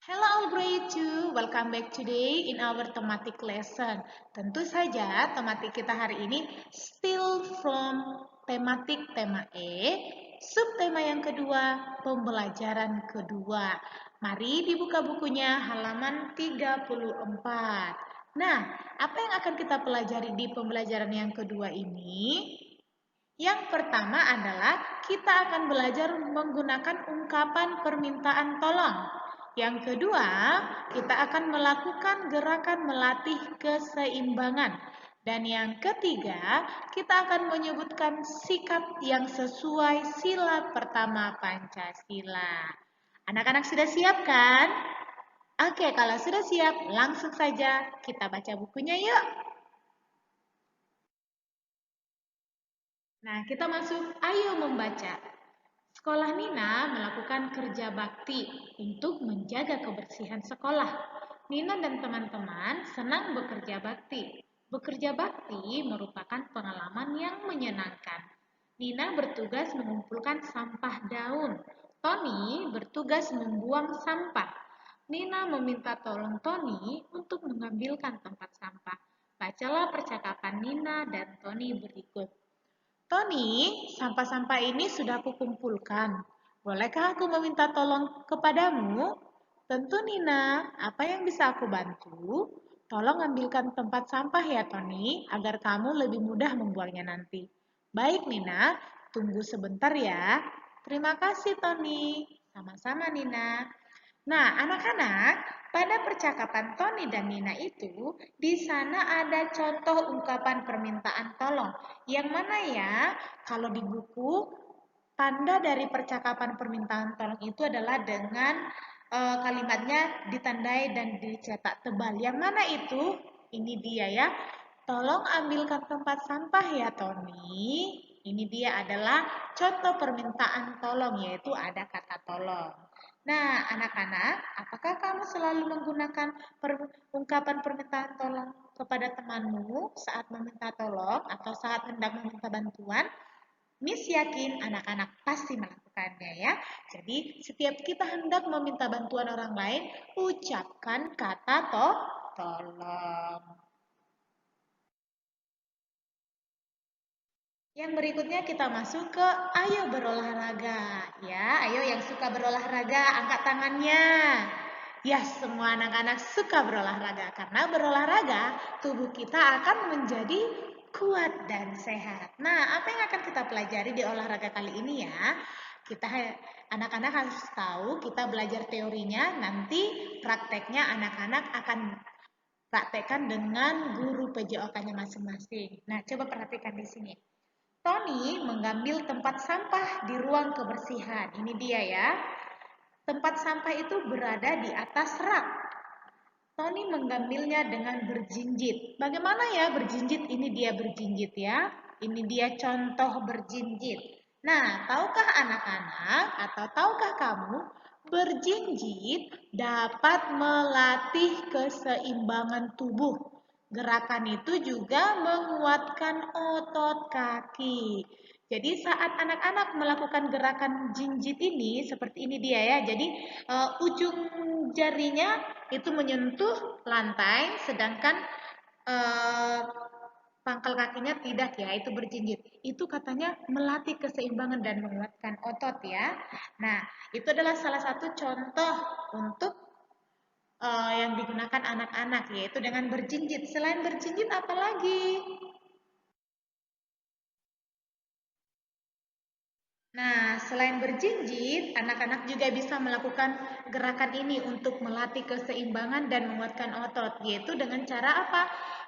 Hello all grade 2, welcome back today in our thematic lesson. Tentu saja tematik kita hari ini still from tematik tema E, subtema yang kedua, pembelajaran kedua. Mari dibuka bukunya halaman 34. Nah, apa yang akan kita pelajari di pembelajaran yang kedua ini? Yang pertama adalah kita akan belajar menggunakan ungkapan permintaan tolong. Yang kedua, kita akan melakukan gerakan melatih keseimbangan. Dan yang ketiga, kita akan menyebutkan sikap yang sesuai sila pertama Pancasila. Anak-anak sudah siap kan? Oke, kalau sudah siap, langsung saja kita baca bukunya yuk. Nah, kita masuk, ayo membaca. Sekolah Nina melakukan kerja bakti untuk menjaga kebersihan sekolah. Nina dan teman-teman senang bekerja bakti. Bekerja bakti merupakan pengalaman yang menyenangkan. Nina bertugas mengumpulkan sampah daun. Tony bertugas membuang sampah. Nina meminta tolong Tony untuk mengambilkan tempat sampah. Bacalah percakapan Nina dan Tony berikut. Tony, sampah-sampah ini sudah kukumpulkan. Bolehkah aku meminta tolong kepadamu? Tentu Nina, apa yang bisa aku bantu? Tolong ambilkan tempat sampah ya Tony, agar kamu lebih mudah membuangnya nanti. Baik Nina, tunggu sebentar ya. Terima kasih Tony. Sama-sama Nina. Nah, anak-anak, pada percakapan Tony dan Nina itu, di sana ada contoh ungkapan permintaan tolong. Yang mana ya, kalau di buku, tanda dari percakapan permintaan tolong itu adalah dengan kalimatnya ditandai dan dicetak tebal. Yang mana itu? Ini dia ya. Tolong ambilkan tempat sampah ya Tony. Ini dia adalah contoh permintaan tolong, yaitu ada kata tolong. Nah, anak-anak, apakah kamu selalu menggunakan ungkapan permintaan tolong kepada temanmu saat meminta tolong atau saat hendak meminta bantuan? Miss yakin anak-anak pasti melakukannya ya. Jadi, setiap kita hendak meminta bantuan orang lain, ucapkan kata tolong. Yang berikutnya kita masuk ke ayo berolahraga. Ya, ayo yang suka berolahraga angkat tangannya. Ya, semua anak-anak suka berolahraga karena berolahraga tubuh kita akan menjadi kuat dan sehat. Nah, apa yang akan kita pelajari di olahraga kali ini ya? Kita anak-anak harus tahu, kita belajar teorinya, nanti prakteknya anak-anak akan praktekkan dengan guru PJOK-nya masing-masing. Nah, coba perhatikan di sini. Tony mengambil tempat sampah di ruang kebersihan. Ini dia ya. Tempat sampah itu berada di atas rak. Tony mengambilnya dengan berjinjit. Bagaimana ya berjinjit? Ini dia berjinjit ya. Ini dia contoh berjinjit. Nah, tahukah anak-anak atau tahukah kamu berjinjit dapat melatih keseimbangan tubuh. Gerakan itu juga menguatkan otot kaki. Jadi saat anak-anak melakukan gerakan jinjit ini, seperti ini dia ya. Jadi ujung jarinya itu menyentuh lantai, sedangkan uh, pangkal kakinya tidak ya, itu berjinjit. Itu katanya melatih keseimbangan dan menguatkan otot ya. Nah, itu adalah salah satu contoh untuk yang digunakan anak-anak, yaitu dengan berjinjit. Selain berjinjit, apa lagi? Nah, selain berjinjit, anak-anak juga bisa melakukan gerakan ini untuk melatih keseimbangan dan menguatkan otot, yaitu dengan cara apa?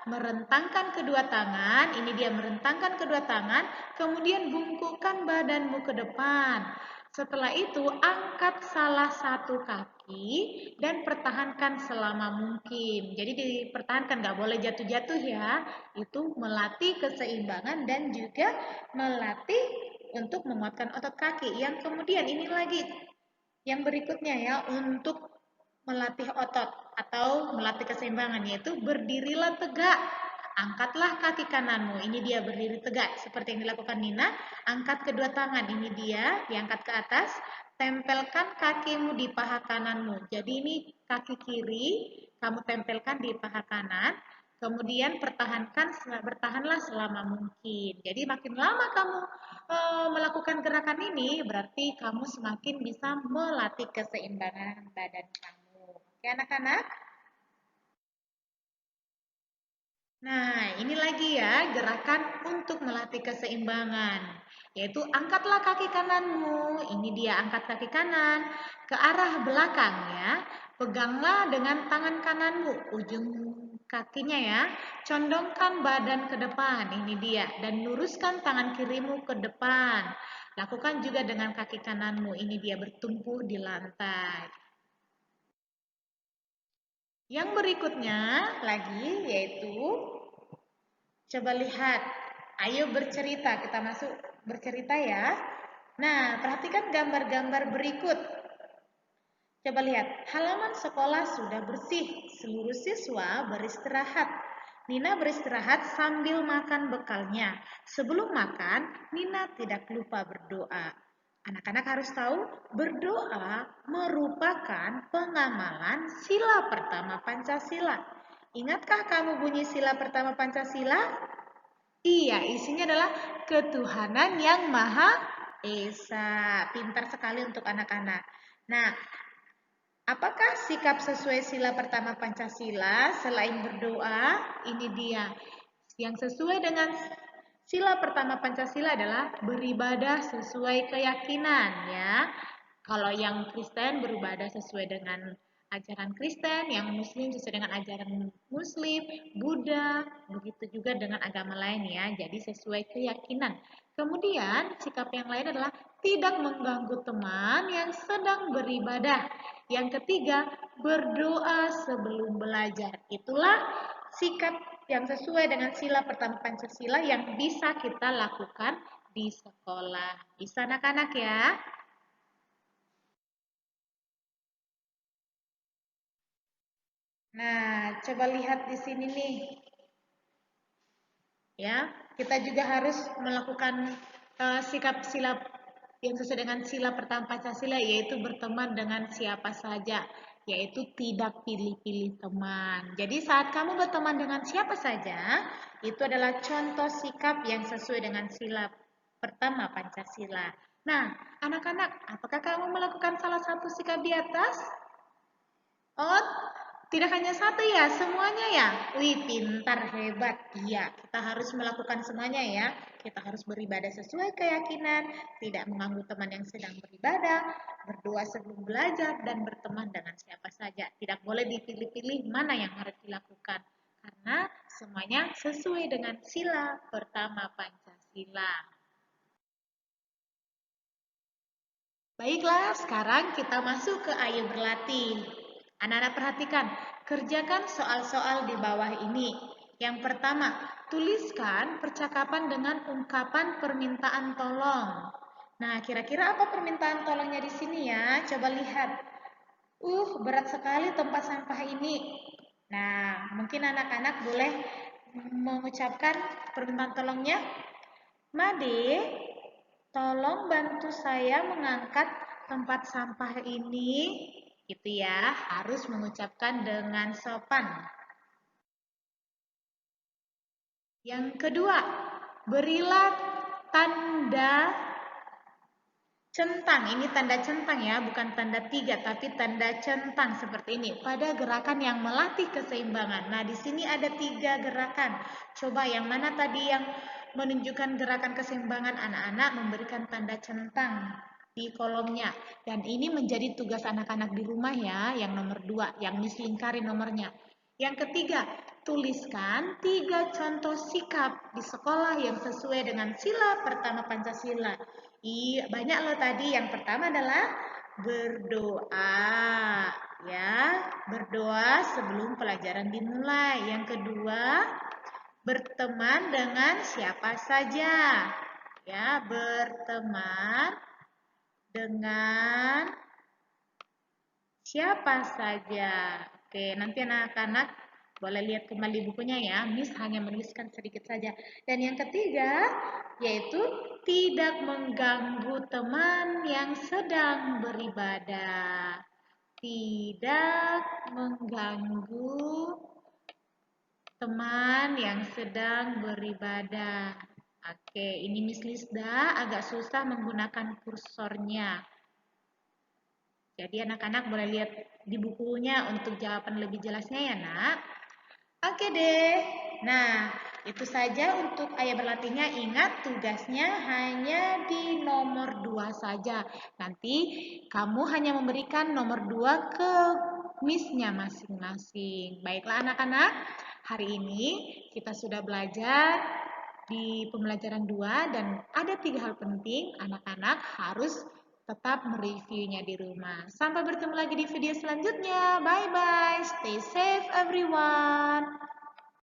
Merentangkan kedua tangan, ini dia merentangkan kedua tangan, kemudian bungkukkan badanmu ke depan. Setelah itu, angkat salah satu kaki dan pertahankan selama mungkin. Jadi dipertahankan, nggak boleh jatuh-jatuh ya. Itu melatih keseimbangan dan juga melatih untuk menguatkan otot kaki. Yang kemudian ini lagi yang berikutnya ya untuk melatih otot atau melatih keseimbangan yaitu berdirilah tegak. Angkatlah kaki kananmu. Ini dia berdiri tegak seperti yang dilakukan Nina. Angkat kedua tangan. Ini dia diangkat ke atas. tempelkan kakimu di paha kananmu. Jadi ini kaki kiri, kamu tempelkan di paha kanan, kemudian bertahanlah selama mungkin. Jadi makin lama kamu melakukan gerakan ini, berarti kamu semakin bisa melatih keseimbangan badan kamu. Oke anak-anak? Nah, ini lagi ya gerakan untuk melatih keseimbangan, yaitu angkatlah kaki kananmu. Ini dia angkat kaki kanan ke arah belakang ya. Peganglah dengan tangan kananmu ujung kakinya ya. Condongkan badan ke depan, ini dia. Dan luruskan tangan kirimu ke depan. Lakukan juga dengan kaki kananmu, ini dia bertumpu di lantai. Yang berikutnya lagi yaitu coba lihat, ayo bercerita, kita masuk bercerita ya. Nah, perhatikan gambar-gambar berikut. Coba lihat, halaman sekolah sudah bersih, seluruh siswa beristirahat. Nina beristirahat sambil makan bekalnya. Sebelum makan, Nina tidak lupa berdoa. Anak-anak harus tahu, berdoa merupakan pengamalan sila pertama Pancasila. Ingatkah kamu bunyi sila pertama Pancasila? Iya, isinya adalah ketuhanan yang Maha Esa. Pintar sekali untuk anak-anak. Nah, apakah sikap sesuai sila pertama Pancasila selain berdoa? Ini dia. Yang sesuai dengan sila pertama Pancasila adalah beribadah sesuai keyakinan ya. Kalau yang Kristen beribadah sesuai dengan ajaran Kristen, yang Muslim sesuai dengan ajaran Muslim, Buddha, begitu juga dengan agama lain ya. Jadi sesuai keyakinan. Kemudian sikap yang lain adalah tidak mengganggu teman yang sedang beribadah. Yang ketiga, berdoa sebelum belajar. Itulah sikap yang sesuai dengan sila pertama Pancasila yang bisa kita lakukan di sekolah. Bisa anak-anak ya? Nah, coba lihat di sini nih. Ya, kita juga harus melakukan sikap sila yang sesuai dengan sila pertama Pancasila, yaitu berteman dengan siapa saja, yaitu tidak pilih-pilih teman. Jadi saat kamu berteman dengan siapa saja, itu adalah contoh sikap yang sesuai dengan sila pertama Pancasila. Nah, anak-anak, apakah kamu melakukan salah satu sikap di atas? Oh, tidak hanya satu ya, semuanya ya. Wih, pintar, hebat. Iya, kita harus melakukan semuanya ya. Kita harus beribadah sesuai keyakinan, tidak mengganggu teman yang sedang beribadah, berdoa sebelum belajar, dan berteman dengan siapa saja. Tidak boleh dipilih-pilih mana yang harus dilakukan. Karena semuanya sesuai dengan sila pertama Pancasila. Baiklah, sekarang kita masuk ke ayo berlatih. Anak-anak perhatikan, kerjakan soal-soal di bawah ini. Yang pertama, tuliskan percakapan dengan ungkapan permintaan tolong. Nah, kira-kira apa permintaan tolongnya di sini ya? Coba lihat. Berat sekali tempat sampah ini. Nah, mungkin anak-anak boleh mengucapkan permintaan tolongnya. Made, tolong bantu saya mengangkat tempat sampah ini. Gitu ya, harus mengucapkan dengan sopan. Yang kedua, berilah tanda centang. Ini tanda centang ya, bukan tanda tiga, tapi tanda centang seperti ini. Pada gerakan yang melatih keseimbangan. Nah, di sini ada 3 gerakan. Coba yang mana tadi yang menunjukkan gerakan keseimbangan, anak-anak memberikan tanda centang di kolomnya. Dan ini menjadi tugas anak-anak di rumah ya, yang nomor 2, yang diselingkari nomornya. Yang ketiga, tuliskan 3 contoh sikap di sekolah yang sesuai dengan sila pertama Pancasila. Iya, banyak loh tadi. Yang pertama adalah berdoa, ya. Berdoa sebelum pelajaran dimulai. Yang kedua, berteman dengan siapa saja. Ya, berteman dengan siapa saja. Oke, nanti anak-anak Boleh lihat kembali bukunya ya, Miss hanya menuliskan sedikit saja. Dan yang ketiga, yaitu tidak mengganggu teman yang sedang beribadah. Tidak mengganggu teman yang sedang beribadah. Oke, ini Miss Lisda agak susah menggunakan kursornya. Jadi anak-anak boleh lihat di bukunya untuk jawaban lebih jelasnya ya nak. Oke deh. Nah, itu saja untuk ayah berlatihnya. Ingat tugasnya hanya di nomor 2 saja. Nanti kamu hanya memberikan nomor 2 ke missnya masing-masing. Baiklah anak-anak, hari ini kita sudah belajar di pembelajaran 2 dan ada 3 hal penting anak-anak harus tetap mereviewnya di rumah. Sampai bertemu lagi di video selanjutnya. Bye-bye. Stay safe everyone.